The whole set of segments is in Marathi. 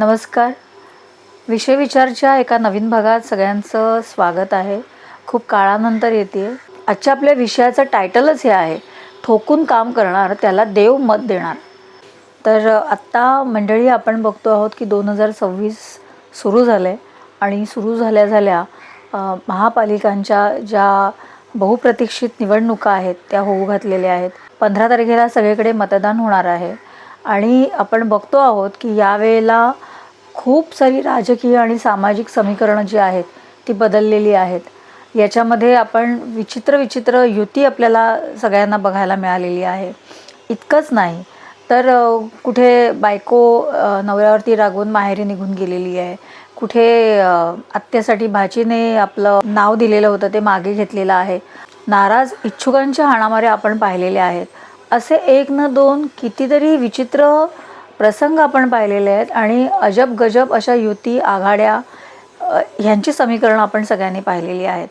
नमस्कार. विषय विचारच्या एका नवीन भागात सगळ्यांचं स्वागत आहे. खूप काळानंतर येते. आजच्या आपल्या विषयाचं टायटलच हे आहे, ठोकून काम करणार त्याला देव मत देणार. तर आत्ता मंडळी आपण बघतो आहोत की 2026 सुरू झालं आहे आणि सुरू झाल्या महापालिकांच्या ज्या बहुप्रतीक्षित निवडणुका आहेत त्या होऊ घातलेल्या आहेत. 15 तारखेला सगळीकडे मतदान होणार आहे आणि आपण बघतो आहोत की यावेळेला खूप सारी राजकीय आणि सामाजिक समीकरणं जी आहेत ती बदललेली आहेत. याच्यामध्ये आपण विचित्र युती आपल्याला सगळ्यांना बघायला मिळालेली आहे. इतकंच नाही तर कुठे बायको नवऱ्यावरती रागवून माहेरी निघून गेलेली आहे. कुठे आत्यासाठी भाचीने आपलं नाव दिलेलं होतं ते मागे घेतलेलं आहे. नाराज इच्छुकांच्या हाणामाऱ्या आपण पाहिलेल्या आहेत. असे एक न दोन कितीतरी विचित्र प्रसंग आपण पाहिलेले आहेत आणि अजब गजब अशा युती आघाड्या ह्यांची समीकरणं आपण सगळ्यांनी पाहिलेली आहेत.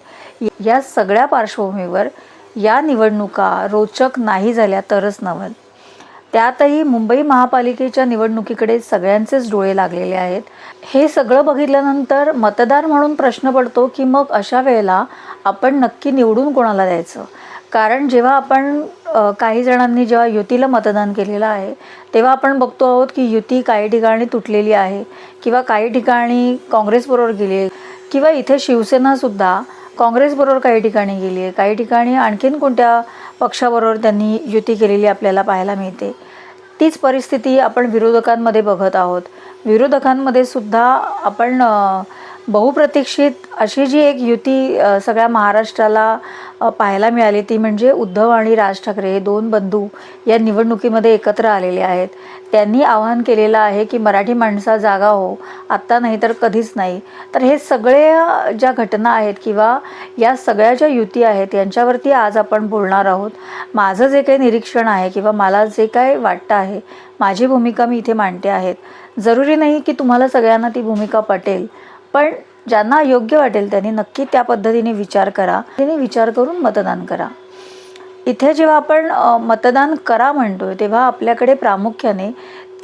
या सगळ्या पार्श्वभूमीवर या निवडणुका रोचक नाही झाल्या तरच नवल. त्यातही मुंबई महापालिकेच्या निवडणुकीकडे सगळ्यांचेच डोळे लागलेले आहेत. हे सगळं बघितल्यानंतर मतदार म्हणून प्रश्न पडतो की मग अशा वेळेला आपण नक्की निवडून कोणाला द्यायचं. कारण जेव्हा आपण काही जणांनी जेव्हा युतीला मतदान केलेलं आहे तेव्हा आपण बघतो आहोत की युती काही ठिकाणी तुटलेली आहे किंवा काही ठिकाणी काँग्रेसबरोबर गेली आहे किंवा इथे शिवसेनासुद्धा काँग्रेसबरोबर काही ठिकाणी गेली आहे. काही ठिकाणी आणखीन कोणत्या पक्षाबरोबर त्यांनी युती केलेली आपल्याला पाहायला मिळते. तीच परिस्थिती आपण विरोधकांमध्ये बघत आहोत. विरोधकांमध्ये सुद्धा आपण बहुप्रतीक्षित अशी जी एक युती सगळ्या महाराष्ट्राला पाहायला मिळाली ती म्हणजे उद्धव आणि राज ठाकरे हे दोन बंधू या निवडणुकीमध्ये एकत्र आलेले आहेत. त्यांनी आवाहन केलेलं आहे की मराठी माणसा जागा हो, आत्ता नाही तर कधीच नाही. तर हे सगळे ज्या घटना आहेत किंवा या सगळ्या ज्या युती आहेत यांच्यावरती आज आपण बोलणार आहोत. माझं जे काही निरीक्षण आहे किंवा मला जे काय वाटतं आहे, माझी भूमिका मी इथे मांडते आहेत. जरुरी नाही की तुम्हाला सगळ्यांना ती भूमिका पटेल, पण ज्यांना योग्य वाटेल त्यांनी नक्की त्या पद्धतीने विचार करा. त्यांनी विचार करून मतदान करा. इथे जेव्हा आपण मतदान करा म्हणतोय तेव्हा आपल्याकडे प्रामुख्याने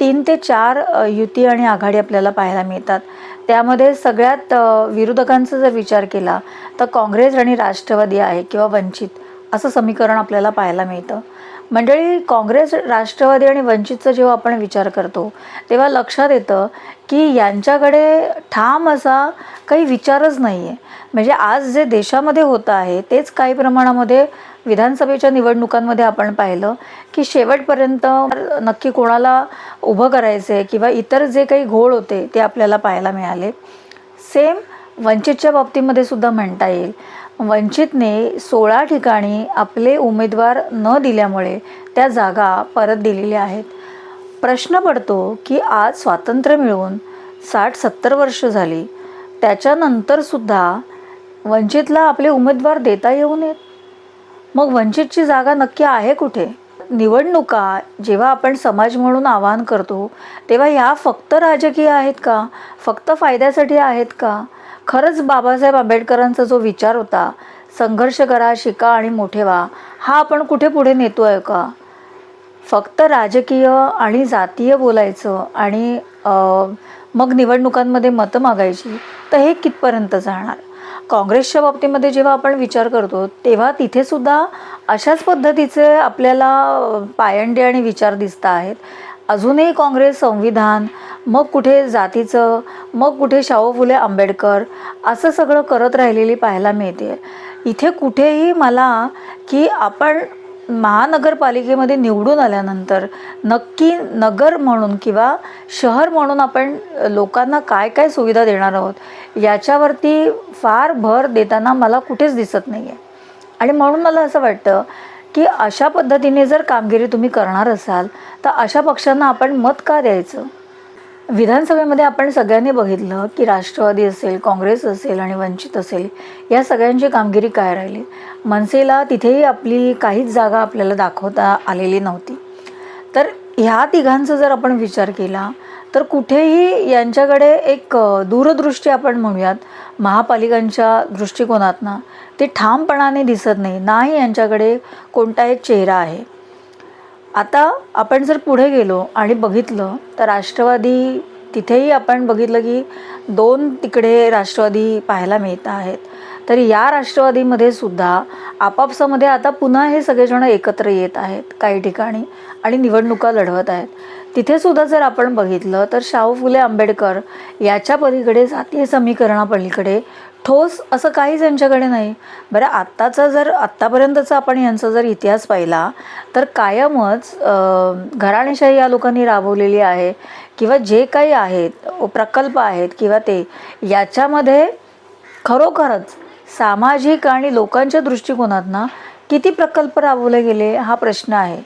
3 ते 4 युती आणि आघाडी आपल्याला पाहायला मिळतात. त्यामध्ये सगळ्यात विरोधकांचा जर विचार केला तर काँग्रेस आणि राष्ट्रवादी आहे किंवा वंचित असं समीकरण आपल्याला पाहायला मिळतं. मंडळी, काँग्रेस, राष्ट्रवादी आणि वंचितचा जेव्हा आपण विचार करतो तेव्हा लक्षात येतं की यांच्याकडे ठाम असा काही विचारच नाही आहे. म्हणजे आज जे देशामध्ये होतं आहे तेच काही प्रमाणामध्ये विधानसभेच्या निवडणुकांमध्ये आपण पाहिलं की शेवटपर्यंत नक्की कोणाला उभं करायचं आहे किंवा इतर जे काही घोळ होते ते आपल्याला पाहायला मिळाले. सेम वंचितच्या बाबतीमध्ये सुद्धा म्हणता येईल. वंचितने 16 ठिकाणी आपले उमेदवार न दिल्यामुळे त्या जागा परत दिलेल्या आहेत. प्रश्न पडतो की आज स्वातंत्र्य मिळून 60-70 वर्ष झाली, त्याच्यानंतरसुद्धा वंचितला आपले उमेदवार देता येऊ नयेत. मग वंचितची जागा नक्की आहे कुठे? निवडणुका जेव्हा आपण समाज म्हणून आवाहन करतो तेव्हा ह्या फक्त राजकीय आहेत का? फक्त फायद्यासाठी आहेत का? खरंच बाबासाहेब आंबेडकरांचा जो विचार होता, संघर्ष करा, शिका आणि मोठे व्हा, हा आपण कुठे पुढे नेतो आहे का? फक्त राजकीय आणि जातीय बोलायचं आणि मग निवडणुकांमध्ये मतं मागायची, तर हे कितपर्यंत जाणार? काँग्रेसच्या बाबतीमध्ये जेव्हा आपण विचार करतो तेव्हा तिथेसुद्धा अशाच पद्धतीचे आपल्याला पायंडे आणि विचार दिसत आहेत. अजूनही काँग्रेस संविधान, मग कुठे जातीचं, मग कुठे शाहू फुले आंबेडकर असं सगळं करत राहिलेली पाहायला मिळते. इथे कुठेही मला की आपण महानगरपालिकेमध्ये निवडून आल्यानंतर नक्की नगर म्हणून किंवा शहर म्हणून आपण लोकांना काय काय सुविधा देणार आहोत याच्यावरती फार भर देताना मला कुठेच दिसत नाही आहे. आणि म्हणून मला असं वाटतं की अशा पद्धतीने जर कामगिरी तुम्ही करणार असाल तर अशा पक्षांना आपण मत का द्यायचं? विधानसभेमध्ये आपण सगळ्यांनी बघितलं की राष्ट्रवादी असेल, काँग्रेस असेल आणि वंचित असेल, या सगळ्यांची कामगिरी काय राहिली. मनसेला तिथेही आपली काहीच जागा आपल्याला दाखवता आलेली नव्हती. तर ह्या तिघांचा जर आपण विचार केला तर कुठेही यांच्याकडे एक दूरदृष्टी आपण म्हणूयात महापालिकांच्या दृष्टिकोनातनं ती ठामपणाने दिसत नाही. नाही यांच्याकडे कोणता एक चेहरा आहे. आता आपण जर पुढे गेलो आणि बघितलं तर राष्ट्रवादी तिथेही आपण बघितलं की 2 तिकडे राष्ट्रवादी पाहायला मिळत आहेत. तर या राष्ट्रवादीमध्ये सुद्धा आपापसामध्ये आता पुन्हा हे सगळेजण एकत्र येत आहेत काही ठिकाणी आणि निवडणुका लढवत आहेत. तिथे सुद्धा जर आपण बघितलं तर शाहू फुले आंबेडकर याच्या पलीकडे जातीय समीकरणापलीकडे ठोस असं काहीच यांच्याकडे नाही. बरं आत्ताचा जर आत्तापर्यंतचा आपण यांचा जर इतिहास पाहिला तर कायमच घराणेशाही या लोकांनी राबवलेली आहे किंवा जे काही आहेत प्रकल्प आहेत किंवा ते याच्यामध्ये खरोखरच सामाजिक आणि लोकांच्या दृष्टिकोनातनं किती प्रकल्प राबवले गेले हा प्रश्न आहे.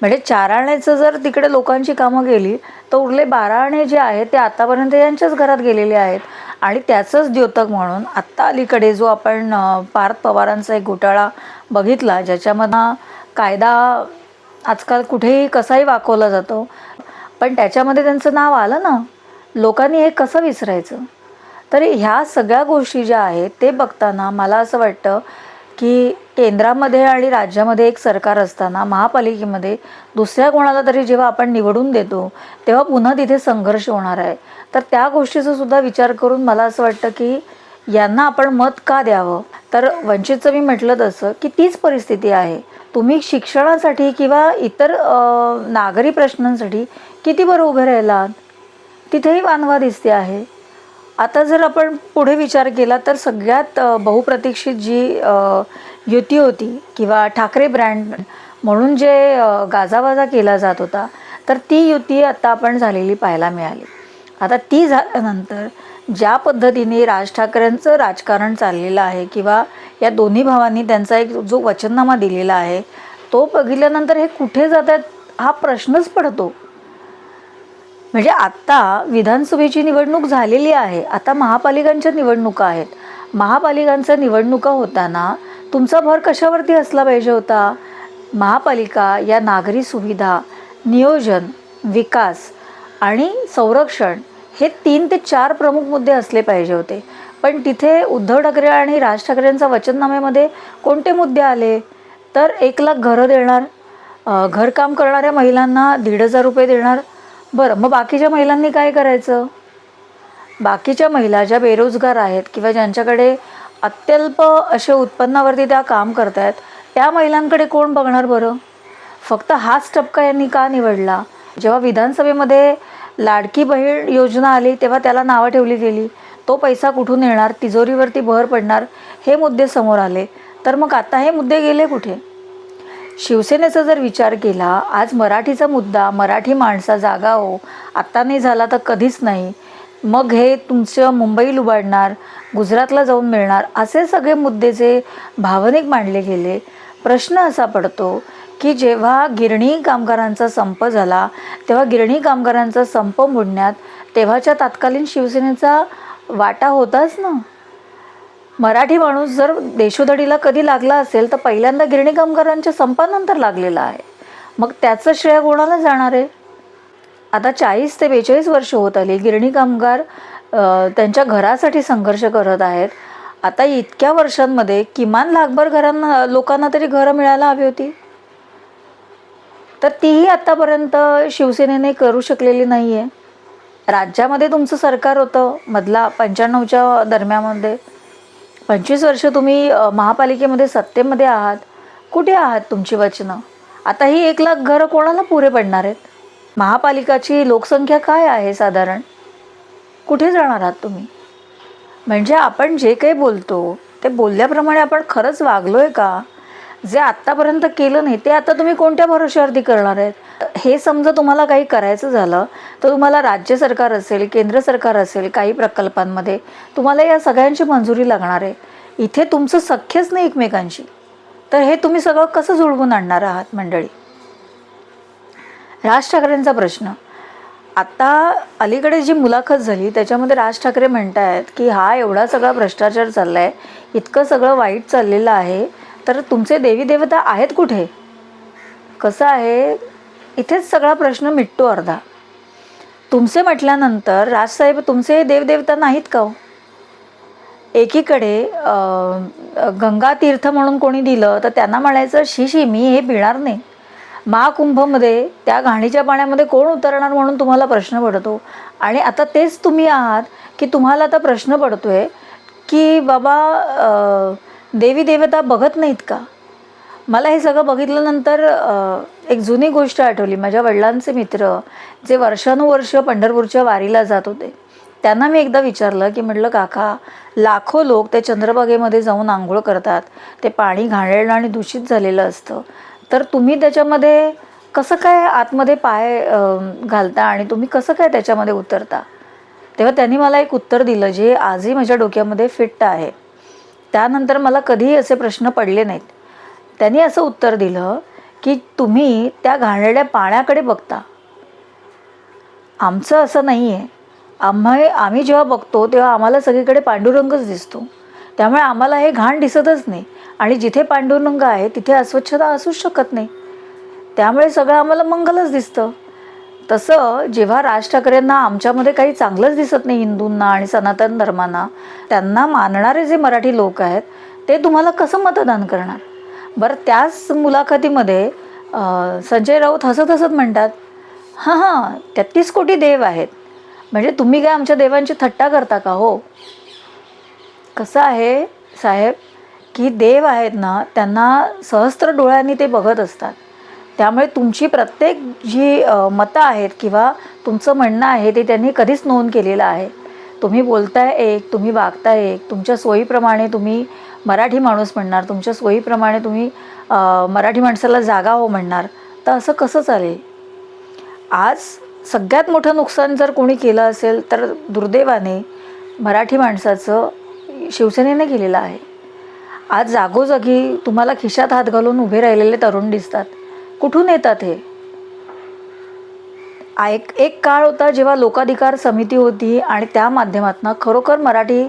म्हणजे 4 आण्याचं जर तिकडे लोकांची कामं गेली तर उरले 12 आणे जे आहेत ते आतापर्यंत यांच्याच घरात गेलेले आहेत. आणि त्याचंच द्योतक म्हणून आत्ता अलीकडे जो आपण पार्थ पवारांचा एक घोटाळा बघितला ज्याच्यामधनं कायदा आजकाल कुठेही कसाही वाकवला जातो, पण त्याच्यामध्ये त्यांचं नाव आलं ना, लोकांनी हे कसं विसरायचं. तर ह्या सगळ्या गोष्टी ज्या आहेत ते बघताना मला असं वाटतं की केंद्रामध्ये आणि राज्यामध्ये एक सरकार असताना महापालिकेमध्ये दुसऱ्या कोणाला तरी जेव्हा आपण निवडून देतो तेव्हा पुन्हा तिथे संघर्ष होणार आहे. तर त्या गोष्टीचा सुद्धा विचार करून मला असं वाटतं की यांना आपण मत का द्यावं. तर वंचितचं मी म्हटलं तसं की तीच परिस्थिती आहे. तुम्ही शिक्षणासाठी किंवा इतर नागरी प्रश्नांसाठी किती बरं उभे राहिलात, तिथेही वानवा दिसते आहे. आता जर आपण पुढे विचार केला तर सगळ्यात बहुप्रतीक्षित जी युती होती किंवा ठाकरे ब्रँड म्हणून जे गाजावाजा केला जात होता तर ती युती आता आपण झालेली पाहायला मिळाली. आता ती झाल्यानंतर ज्या पद्धतीने राज ठाकरेंचं राजकारण चाललेलं आहे किंवा या दोन्ही भावांनी त्यांचा एक जो वचननामा दिलेला आहे तो बघितल्यानंतर हे कुठे जातात हा प्रश्नच पडतो. म्हणजे आत्ता विधानसभेची निवडणूक झालेली आहे, आता महापालिकांच्या निवडणुका आहेत. महापालिकांच्या निवडणुका होताना तुमचा भर कशावरती असला पाहिजे होता. महापालिका या नागरी सुविधा, नियोजन, विकास आणि संरक्षण हे 3 ते 4 प्रमुख मुद्दे असले पाहिजे होते. पण तिथे उद्धव ठाकरे आणि राज ठाकरेंच्या वचननाम्यामध्ये कोणते मुद्दे आले तर 1 लाख घरं देणार, घरकाम करणाऱ्या महिलांना 1,500 रुपये देणार. बरं मग बाकीच्या महिलांनी काय करायचं. बाकीच्या महिला ज्या बेरोजगार आहेत किंवा ज्यांच्याकडे अत्यल्प असे उत्पन्नावरती त्या काम करत आहेत त्या महिलांकडे कोण बघणार बरं. फक्त हाच टप्पा यांनी का निवडला. जेव्हा विधानसभेमध्ये लाडकी बहीण योजना आली तेव्हा त्याला नावं ठेवली गेली, तो पैसा कुठून येणार, तिजोरीवरती भर पडणार, हे मुद्दे समोर आले. तर मग आता हे मुद्दे गेले कुठे. शिवसेनेचा जर विचार केला आज मराठीचा मुद्दा, मराठी माणसा जागा हो, आत्ता नाही झाला तर कधीच नाही, मग हे तुमचं मुंबई लुबाडणार, गुजरातला जाऊन मिळणार, असे सगळे मुद्दे जे भावनिक मांडले गेले. प्रश्न असा पडतो की जेव्हा गिरणी कामगारांचा संप झाला तेव्हा गिरणी कामगारांचा संप मोडण्यात तेव्हाच्या तत्कालीन शिवसेनेचा वाटा होताच ना. मराठी माणूस जर देशोधडीला कधी लागला असेल तर पहिल्यांदा गिरणी कामगारांच्या संपानंतर लागलेला आहे. मग त्याचं श्रेय कोणाला जाणार आहे. आता 40 ते 42 वर्ष होत आली गिरणी कामगार त्यांच्या घरासाठी संघर्ष करत आहेत. आता इतक्या वर्षांमध्ये किमान लाखभर लोकांना तरी घरं मिळायला हवी होती, तर तीही आत्तापर्यंत शिवसेनेने करू शकलेली नाही आहे. राज्यामध्ये तुमचं सरकार होतं मधला 95च्या दरम्यानमध्ये, 25 वर्ष तुम्ही महापालिकेमध्ये सत्तेमध्ये आहात, कुठे आहात तुमची वचनं. आता ही 1 लाख घरं कोणाला पुरे पडणार आहेत. महापालिकाची लोकसंख्या काय आहे साधारण, कुठे जाणार आहात तुम्ही. म्हणजे आपण जे काही बोलतो ते बोलल्याप्रमाणे आपण खरंच वागलो आहे का. जे आत्तापर्यंत केलं नाही ते आता तुम्ही कोणत्या भरोश्यावरती करणार आहेत. हे समजा तुम्हाला काही करायचं झालं तर तुम्हाला राज्य सरकार असेल, केंद्र सरकार असेल, काही प्रकल्पांमध्ये तुम्हाला या सगळ्यांची मंजुरी लागणार आहे. इथे तुमचं सख्यच नाही एकमेकांशी, तर हे तुम्ही सगळं कसं जुळवून आणणार आहात मंडळी. राज ठाकरेंचा प्रश्न, आता अलीकडे जी मुलाखत झाली त्याच्यामध्ये राज ठाकरे म्हणत आहेत की हा एवढा सगळा भ्रष्टाचार चालला आहे, इतकं सगळं वाईट चाललेलं आहे, तर तुमचे देवी देवता आहेत कुठे. कसं आहे इथेच सगळा प्रश्न मिटतो अर्धा. तुमचे म्हटल्यानंतर राजसाहेब तुमचे देवदेवता नाहीत का हो. एकीकडे गंगा तीर्थ म्हणून कोणी दिलं तर त्यांना म्हणायचं शी शी मी हे पिणार नाही, महाकुंभमध्ये त्या घाणीच्या पाण्यामध्ये कोण उतरणार म्हणून तुम्हाला प्रश्न पडतो. आणि आता तेच तुम्ही आहात की तुम्हाला आता प्रश्न पडतोय की बाबा देवी देवता बघत नाहीत का. मला हे सगळं बघितल्यानंतर एक जुनी गोष्ट आठवली. माझ्या वडिलांचे मित्र जे वर्षानुवर्ष पंढरपूरच्या वारीला जात होते, त्यांना मी एकदा विचारलं की म्हटलं, काका, लाखो लोक ते चंद्रभागेमध्ये जाऊन आंघोळ करतात, ते पाणी घाणेरडं आणि दूषित झालेलं असतं, तर तुम्ही त्याच्यामध्ये कसं काय आतमध्ये पाय घालता आणि तुम्ही कसं काय त्याच्यामध्ये उतरता. तेव्हा त्यांनी मला एक उत्तर दिलं जे आजही माझ्या डोक्यामध्ये फिट्ट आहे. त्यानंतर मला कधीही असे प्रश्न पडले नाहीत. त्यांनी असं उत्तर दिलं की तुम्ही त्या घाणेरड्या पाण्याकडे बघता, आमचं असं नाही आहे. आम्ही जेव्हा बघतो तेव्हा आम्हाला सगळीकडे पांडुरंगच दिसतो, त्यामुळे आम्हाला हे घाण दिसतच नाही. आणि जिथे पांडुरंग आहे तिथे अस्वच्छता असूच शकत नाही, त्यामुळे सगळं आम्हाला मंगलच दिसतं. तसं जेव्हा राज ठाकरेंना आमच्यामध्ये काही चांगलंच दिसत नाही, हिंदूंना आणि सनातन धर्मांना, त्यांना मानणारे जे मराठी लोक आहेत ते तुम्हाला कसं मतदान करणार. बरं, त्याच मुलाखतीमध्ये संजय राऊत हसत हसत म्हणतात, हां 33 कोटी देव आहेत, म्हणजे तुम्ही काय आमच्या देवांची थट्टा करता का हो. कसं आहे साहेब की देव आहेत ना, त्यांना सहस्त्र डोळ्यांनी ते बघत असतात. त्यामुळे तुमची प्रत्येक जी मतं आहेत किंवा तुमचं म्हणणं आहे ते त्यांनी कधीच नोंद केलेलं आहे. तुम्ही बोलताय एक, तुम्ही वागताय एक, तुमच्या सोयीप्रमाणे तुम्ही मराठी माणूस म्हणणार, तुमच्या सोयीप्रमाणे तुम्ही मराठी माणसाला जागा हो म्हणणार, तर असं कसं चालेल. आज सगळ्यात मोठं नुकसान जर कोणी केलं असेल तर दुर्दैवाने मराठी माणसाचं शिवसेनेने केलेलं आहे. आज जागोजागी तुम्हाला खिशात हात घालून उभे राहिलेले तरुण दिसतात. कुठून येतात हे. एक काळ होता जेव्हा लोकाधिकार समिती होती आणि त्या माध्यमातून खरोखर मराठी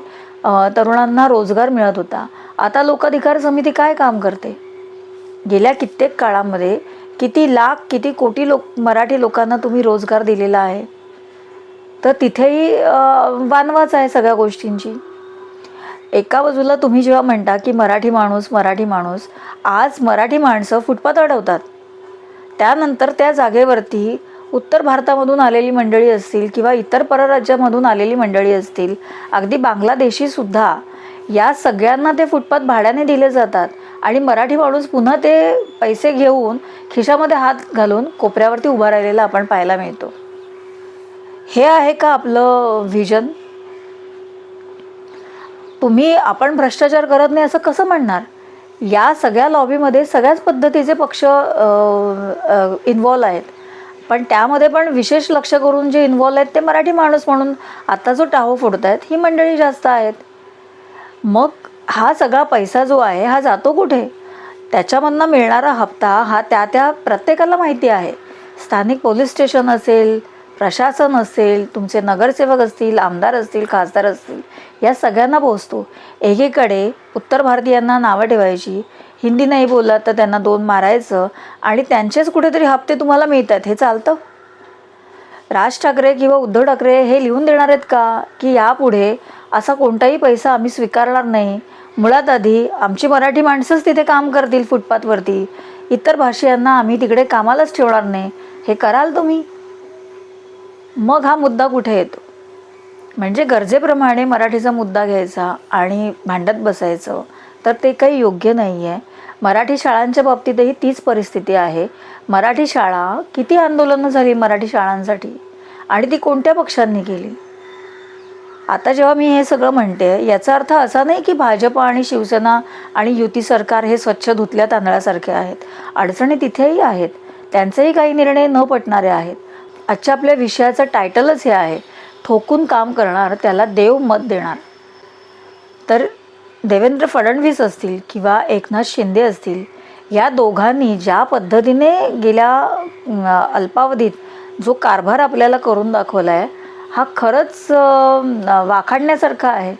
तरुणांना रोजगार मिळत होता. आता लोकाधिकार समिती काय काम करते. गेल्या कित्येक काळामध्ये किती लाख किती कोटी मराठी लोकांना तुम्ही रोजगार दिलेला आहे. तर तिथेही वानवाच आहे सगळ्या गोष्टींची. एका बाजूला तुम्ही जेव्हा म्हणता की मराठी माणूस, आज मराठी माणसं फुटपाथ अडवतात. त्यानंतर त्या जागेवरती उत्तर भारतामधून आलेली मंडळी असतील किंवा इतर परराज्यामधून आलेली मंडळी असतील, अगदी बांगलादेशीसुद्धा, या सगळ्यांना ते फुटपाथ भाड्याने दिले जातात आणि मराठी माणूस पुन्हा ते पैसे घेऊन खिशामध्ये हात घालून कोपऱ्यावरती उभा राहिलेला आपण पाहायला मिळतो. हे आहे का आपलं व्हिजन. आपण भ्रष्टाचार करत नाही असं कसं म्हणणार. या सगळ्या लॉबीमध्ये सगळ्याच पद्धतीचे पक्ष इन्व्हॉल्व आहेत, पण त्यामध्ये पण विशेष लक्ष करून जे इन्व्हॉल्व आहेत ते मराठी माणूस म्हणून आता जो टाहो फोडत आहेत ही मंडळी जास्त आहेत. मग हा सगळा पैसा जो आहे हा जातो कुठे. त्याच्यामधनं मिळणारा हप्ता हा त्या प्रत्येकाला माहिती आहे. स्थानिक पोलीस स्टेशन असेल, प्रशासन असेल, तुमचे नगरसेवक असतील, आमदार असतील, खासदार असतील, या सगळ्यांना पोहोचतो. एकीकडे उत्तर भारतीयांना नावं ठेवायची, हिंदी नाही बोलला तर त्यांना 2 मारायचं आणि त्यांचेच कुठेतरी हप्ते तुम्हाला मिळतात. हे चालतं. राज ठाकरे किंवा उद्धव ठाकरे हे लिहून देणार आहेत का की यापुढे असा कोणताही पैसा आम्ही स्वीकारणार नाही. मुळात आधी आमची मराठी माणसंच तिथे काम करतील फुटपाथवरती, इतर भाषिकांना आम्ही तिकडे कामालाच ठेवणार नाही. हे कराल तुम्ही. मग हा मुद्दा कुठे येतो. म्हणजे गरजेप्रमाणे मराठीचा मुद्दा घ्यायचा आणि भांडत बसायचं, तर ते काही योग्य नाही आहे. मराठी शाळांच्या बाबतीतही तीच परिस्थिती आहे. मराठी शाळा, किती आंदोलनं झाली मराठी शाळांसाठी आणि ती कोणत्या पक्षांनी केली. आता जेव्हा मी हे सगळं म्हणते याचा अर्थ असा नाही की भाजप आणि शिवसेना आणि युती सरकार हे स्वच्छ धुतल्या तांदळासारखे आहेत. अडचणी तिथेही आहेत, त्यांचेही काही निर्णय न पटणारे आहेत. आजच्या आपल्या विषयाचं टायटलच हे आहे, ठोकून काम करणार त्याला देव मत देणार. तर देवेंद्र फडणवीस असतील किंवा एकनाथ शिंदे असतील, या दोघांनी ज्या पद्धतीने गेल्या अल्पावधीत जो कारभार आपल्याला करून दाखवला आहे हा खरंच वाखाणण्यासारखा आहे.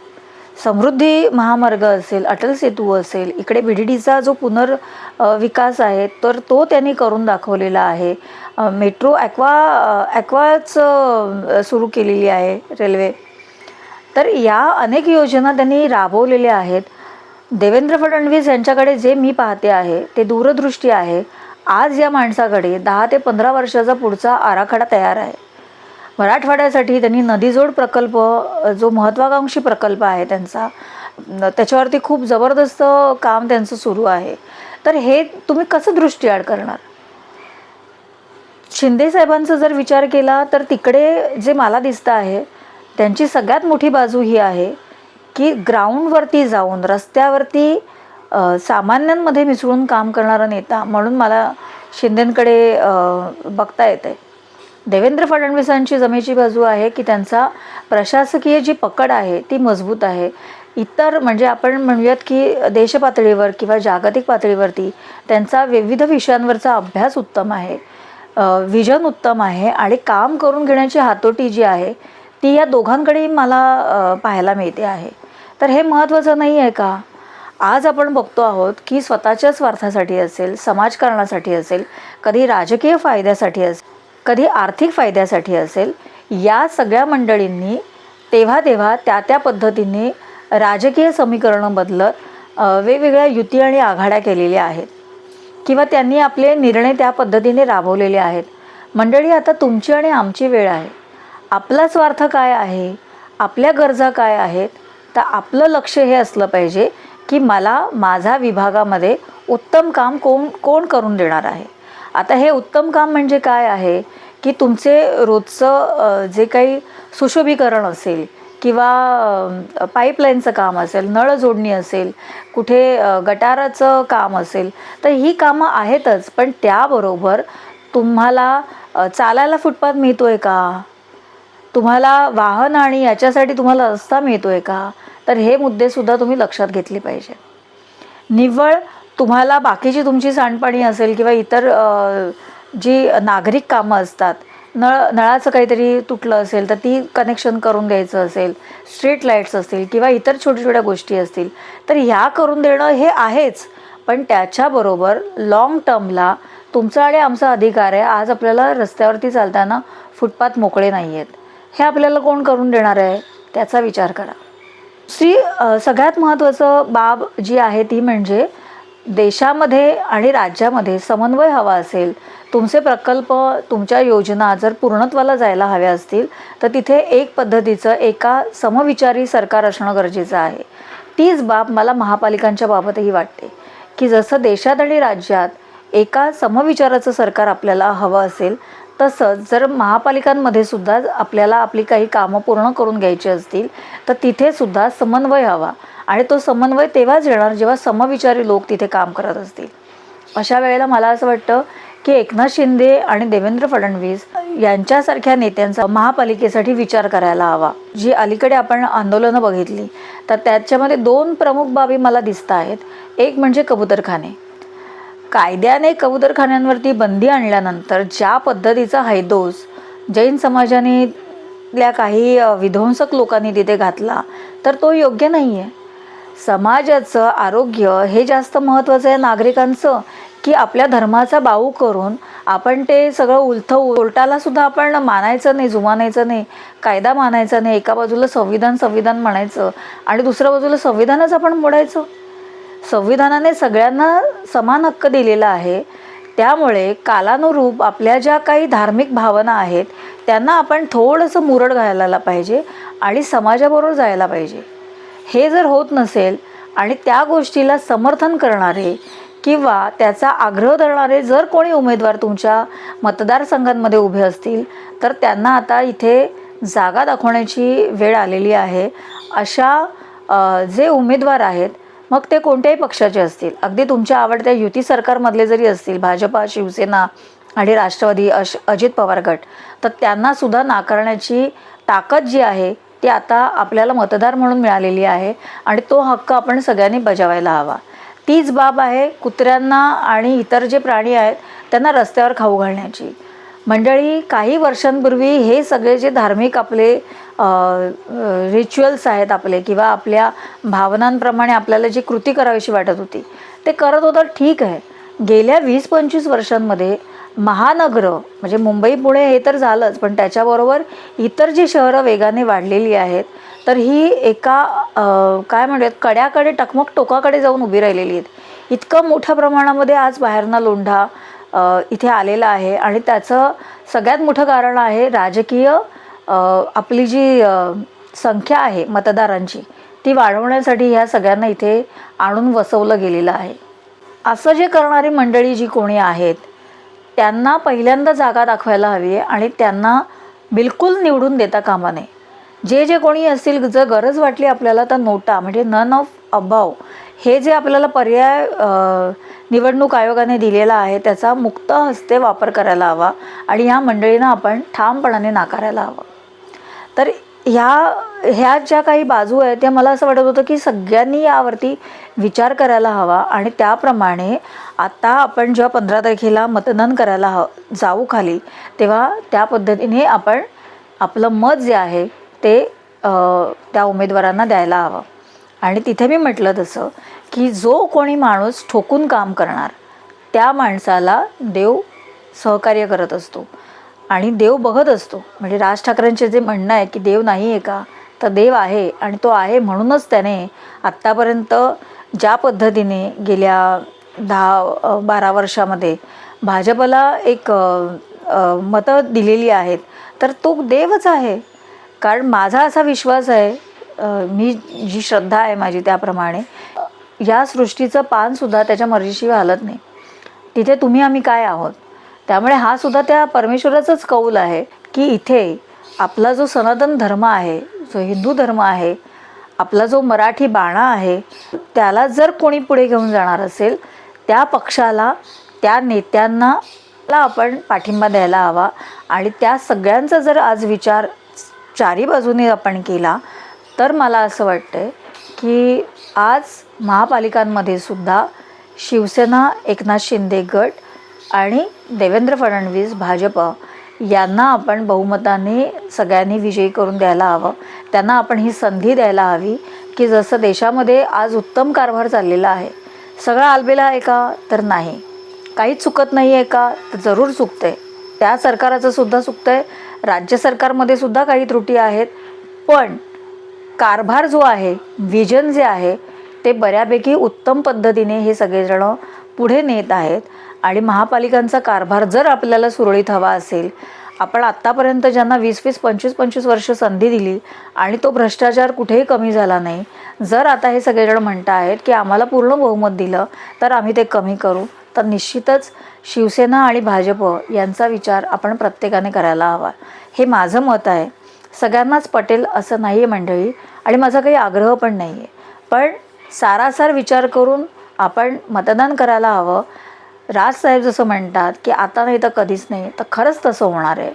समृद्धी महामार्ग असेल, अटल सेतू असेल, इकडे BDDचा जो विकास आहे तर तो त्यांनी करून दाखवलेला आहे. मेट्रो ॲक्वाच सुरू केलेली आहे रेल्वे. तर या अनेक योजना त्यांनी राबवलेल्या आहेत. देवेंद्र फडणवीस यांच्याकडे जे मी पाहते आहे ते दूरदृष्टी आहे आज या माणसाकडे 10 ते 15 वर्षाचा पुढचा आराखडा तयार आहे. मराठवाड्यासाठी त्यांनी नदीजोड प्रकल्प, जो महत्त्वाकांक्षी प्रकल्प आहे त्यांचा, त्याच्यावरती खूप जबरदस्त काम त्यांचं सुरू आहे. तर हे तुम्ही कसं दृष्टीआड करणार? शिंदे साहेबांचा जर विचार केला तर तिकडे जे मला दिसतं आहे, त्यांची सगळ्यात मोठी बाजू ही आहे की ग्राउंडवरती जाऊन रस्त्यावरती सामान्यांमध्ये मिसळून काम करणारा नेता म्हणून मला शिंदेंकडे बघता येते. देवेंद्र फडणवीसांची जमेची बाजू आहे की त्यांचा प्रशासकीय जी पकड आहे ती मजबूत आहे. इतर म्हणजे आपण म्हणूयात की देशपातळीवर किंवा जागतिक पातळीवरती त्यांचा विविध विषयांवरचा अभ्यास उत्तम आहे, विजन उत्तम आहे आणि काम करून घेण्याची हातोटी जी आहे ती या दोघांकडेही मला पाहायला मिळते आहे. तर हे महत्त्वाचं नाही आहे का? आज आपण बघतो आहोत की स्वतःच्या स्वार्थासाठी असेल, समाजकारणासाठी असेल, कधी राजकीय फायद्यासाठी असेल, कधी आर्थिक फायद्यासाठी असेल, या सगळ्या मंडळींनी तेव्हा त्या पद्धतीने राजकीय समीकरणं बदलत वेगवेगळ्या युती आणि आघाड्या केलेल्या आहेत किंवा त्यांनी आपले निर्णय त्या पद्धतीने राबवलेले आहेत. मंडळी, आता तुमची आणि आमची वेळ आहे. आपला स्वार्थ काय आहे, आपल्या गरजा काय आहेत, तर आपलं लक्ष हे असलं पाहिजे की मला माझ्या विभागामध्ये उत्तम काम कोण करून देणार आहे. आता हे उत्तम काम म्हणजे काय आहे की तुमचे रोजचं जे काही सुशोभीकरण असेल किंवा पाईपलाईनचं काम असेल, नळ जोडणी असेल, कुठे गटाराचं काम असेल, तर ही कामं आहेतच. पण त्याबरोबर तुम्हाला चालायला फुटपाथ मिळतो आहे का? तुम्हाला वाहन आणि याच्यासाठी तुम्हाला रस्ता मिळतो आहे का? तर हे मुद्देसुद्धा तुम्ही लक्षात घेतले पाहिजे. निव्वळ तुम्हाला बाकीची तुमची सांडपाणी असेल किंवा इतर जी नागरिक कामं असतात, नळाचं काहीतरी तुटलं असेल तर ती कनेक्शन करून द्यायचं असेल, स्ट्रीट लाईट्स असतील किंवा इतर छोट्या गोष्टी असतील, तर ह्या करून देणं हे आहेच. पण त्याच्याबरोबर लाँग टर्मला तुमचा आणि आमचा अधिकार आहे. आज आपल्याला रस्त्यावरती चालताना फुटपाथ मोकळे नाही आहेत, हे आपल्याला कोण करून देणार आहे, त्याचा विचार करा. सगळ्यात महत्त्वाचं बाब जी आहे ती म्हणजे देशामध्ये आणि राज्यामध्ये समन्वय हवा असेल, तुमचे प्रकल्प, तुमच्या योजना जर पूर्णत्वाला जायला हव्या असतील तर तिथे एक पद्धतीचं एका समविचारी सरकार असणं गरजेचं आहे. तीच बाब मला महापालिकांच्या बाबतही वाटते की जसं देशात आणि राज्यात एका समविचाराचं सरकार आपल्याला हवं असेल, तसंच जर महापालिकांमध्ये सुद्धा आपल्याला आपली काही कामं पूर्ण करून घ्यायची असतील तर तिथे सुद्धा समन्वय हवा. आणि तो समन्वय तेव्हाच येणार जेव्हा समविचारी लोक तिथे काम करत असतील. अशा वेळेला मला असं वाटतं की एकनाथ शिंदे आणि देवेंद्र फडणवीस यांच्यासारख्या नेत्यांचा महापालिकेसाठी विचार करायला हवा. जी अलीकडे आपण आंदोलनं बघितली तर त्याच्यामध्ये 2 प्रमुख बाबी मला दिसत आहेत. एक म्हणजे कबूतरखाने. कायद्याने कबूतरखान्यांवरती बंदी आणल्यानंतर ज्या पद्धतीचा हैदोस जैन समाजाने काही विध्वंसक लोकांनी तिथे घातला तर तो योग्य नाही आहे. समाजाचं आरोग्य हे जास्त महत्त्वाचं आहे नागरिकांचं की आपल्या धर्माचा बाऊ करून आपण ते सगळं उलटाला सुद्धा आपण मानायचं नाही, जुमानायचं नाही, कायदा मानायचा नाही. एका बाजूला संविधान म्हणायचं आणि दुसऱ्या बाजूला संविधानच आपण मोडायचं. संविधानाने सगळ्यांना समान हक्क दिलेला आहे. त्यामुळे कालानुरूप आपल्या ज्या काही धार्मिक भावना आहेत त्यांना आपण थोडंसं मुरड घालायला पाहिजे आणि समाजाबरोबर जायला पाहिजे. हे जर होत नसेल आणि त्या गोष्टीला समर्थन करणारे किंवा त्याचा आग्रह धरणारे जर कोणी उमेदवार तुमच्या मतदारसंघांमध्ये उभे असतील तर त्यांना आता इथे जागा दाखवण्याची वेळ आलेली आहे. अशा जे उमेदवार आहेत, मग ते कोणत्याही पक्षाचे असतील, अगदी तुमच्या आवडत्या युती सरकारमधले जरी असतील, भाजपा, शिवसेना आणि राष्ट्रवादी, अजित पवार गट, तर त्यांनासुद्धा नाकारण्याची ताकद जी आहे ती आता आपल्याला मतदार म्हणून मिळालेली आहे आणि तो हक्क आपण सगळ्यांनी बजावायला हवा. तीच बाब आहे कुत्र्यांना आणि इतर जे प्राणी आहेत त्यांना रस्त्यावर खाऊ घालण्याची. मंडळी, काही वर्षांपूर्वी हे सगळे जे धार्मिक आपले रिच्युअल्स आहेत आपले किंवा आपल्या भावनांप्रमाणे आपल्याला जी कृती करावीशी वाटत होती ते करत होतं, ठीक आहे. गेल्या 20-25 वर्षांमध्ये महानगरं म्हणजे मुंबई, पुणे हे तर झालंच, पण त्याच्याबरोबर इतर जी शहरं वेगाने वाढलेली आहेत तर ही एका काय म्हणूयात कड्याकडे, टकमक टोकाकडे जाऊन उभी राहिलेली आहेत. इतकं मोठ्या प्रमाणामध्ये आज बाहेरना लोंढा इथे आलेलं आहे आणि त्याचं सगळ्यात मोठं कारण आहे राजकीय आपली जी संख्या आहे मतदारांची ती वाढवण्यासाठी ह्या सगळ्यांना इथे आणून वसवलं गेलेलं आहे. असं जे करणारी मंडळी जी कोणी आहेत त्यांना पहिल्यांदा जागा दाखवायला हवी आहे आणि त्यांना बिलकुल निवडून देता कामा नये. जे कोणी असतील, जर गरज वाटली आपल्याला तर नोटा म्हणजे नन ऑफ अबाव हे जे आपल्याला पर्याय निवडणूक आयोगाने दिलेला आहे त्याचा मुक्त हस्ते वापर करायला हवा आणि ह्या मंडळींना आपण ठामपणाने नाकारायला हवं. तर ह्या ज्या काही बाजू आहेत त्या मला असं वाटत होतं की सगळ्यांनी यावरती विचार करायला हवा आणि त्याप्रमाणे आता आपण जेव्हा 15 तारखेला मतदान करायला जाऊ खाली तेव्हा त्या पद्धतीने आपण आपलं मत जे आहे ते त्या उमेदवारांना द्यायला हवं. आणि तिथे मी म्हटलं तसं की जो कोणी माणूस ठोकून काम करणार त्या माणसाला देव सहकार्य करत असतो आणि देव बघत असतो. म्हणजे राज ठाकरेंचे जे म्हणणं आहे की देव नाही आहे का, तर देव आहे आणि तो आहे म्हणूनच त्याने आत्तापर्यंत ज्या पद्धतीने गेल्या 10-12 वर्षामध्ये भाजपला एक मतं दिलेली आहेत तर तो देवच आहे. कारण माझा असा विश्वास आहे, मी जी श्रद्धा आहे माझी त्याप्रमाणे या सृष्टीचं पानसुद्धा त्याच्या मर्जीशिवाय हलत नाही. तिथे तुम्ही आम्ही काय आहोत. त्यामुळे हा सुद्धा त्या परमेश्वराचाच कौल आहे की इथे आपला जो सनातन धर्म आहे, जो हिंदू धर्म आहे, आपला जो मराठी बाणा आहे त्याला जर कोणी पुढे घेऊन जाणार असेल त्या पक्षाला, त्या नेत्यांना आपण पाठिंबा द्यायला हवा. आणि त्या सगळ्यांचा जर आज विचार चारी बाजूने आपण केला तर मला असं वाटतं की आज महापालिकांमध्ये सुद्धा शिवसेना, एकनाथ शिंदे गट आणि देवेंद्र फडणवीस भाजप यांना आपण बहुमताने सगळ्यांनी विजयी करून द्यायला हवं. त्यांना आपण ही संधी द्यायला हवी की जसं देशामध्ये आज उत्तम कारभार चाललेला आहे, सगळं आलबेला आहे का, तर नाही. काहीच चुकत नाही आहे का, तर जरूर चुकतं आहे. त्या सरकाराचं सुद्धा चुकतं आहे, राज्य सरकारमध्ये सुद्धा काही त्रुटी आहेत, पण कारभार जो आहे, विजन जे आहे ते बऱ्यापैकी उत्तम पद्धतीने हे सगळेजणं पुढे नेत आहेत. आणि महापालिकांचा कारभार जर आपल्याला सुरळीत हवा असेल, आपण आत्तापर्यंत ज्यांना 20-20, 25-25 वर्ष संधी दिली आणि तो भ्रष्टाचार कुठेही कमी झाला नाही, जर आता हे सगळेजण म्हणत आहेत की आम्हाला पूर्ण बहुमत दिलं तर आम्ही ते कमी करू, तर निश्चितच शिवसेना आणि भाजप यांचा विचार आपण प्रत्येकाने करायला हवा. हे माझं मत आहे. सगळ्यांनाच पटेल असं नाही आहे मंडळी आणि माझा काही आग्रह पण नाही आहे, पण सारासार विचार करून आपण मतदान करायला हवं. राजसाहेब जसं म्हणतात की आता नाही तर कधीच नाही, तर खरंच तसं होणार आहे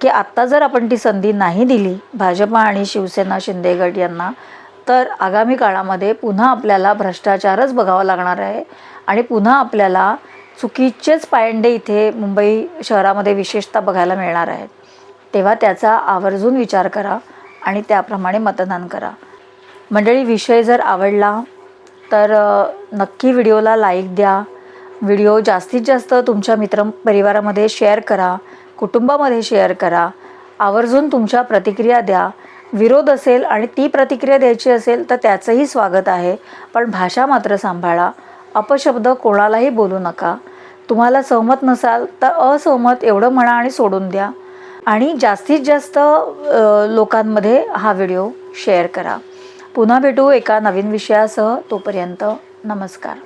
की आत्ता जर आपण ती संधी नाही दिली भाजप आणि शिवसेना शिंदे गट यांना, तर आगामी काळामध्ये पुन्हा आपल्याला भ्रष्टाचारच बघावा लागणार आहे आणि पुन्हा आपल्याला चुकीचेच पायंडे इथे मुंबई शहरामध्ये विशेषतः बघायला मिळणार आहेत. तेव्हा त्याचा आवर्जून विचार करा आणि त्याप्रमाणे मतदान करा. मंडळी, विषय जर आवडला तर नक्की व्हिडिओला लाईक द्या. व्हिडिओ जास्तीत जास्त तुमच्या मित्रपरिवारामध्ये शेअर करा, कुटुंबामध्ये शेअर करा. आवर्जून तुमच्या प्रतिक्रिया द्या. विरोध असेल आणि ती प्रतिक्रिया द्यायची असेल तर त्याचंही स्वागत आहे, पण भाषा मात्र सांभाळा. अपशब्द कोणालाही बोलू नका. तुम्हाला सहमत नसाल तर असहमत एवढं म्हणा आणि सोडून द्या. आणि जास्तीत जास्त लोकांमध्ये हा व्हिडिओ शेअर करा. पुन्हा भेटू एका नवीन विषयासह. तोपर्यंत नमस्कार.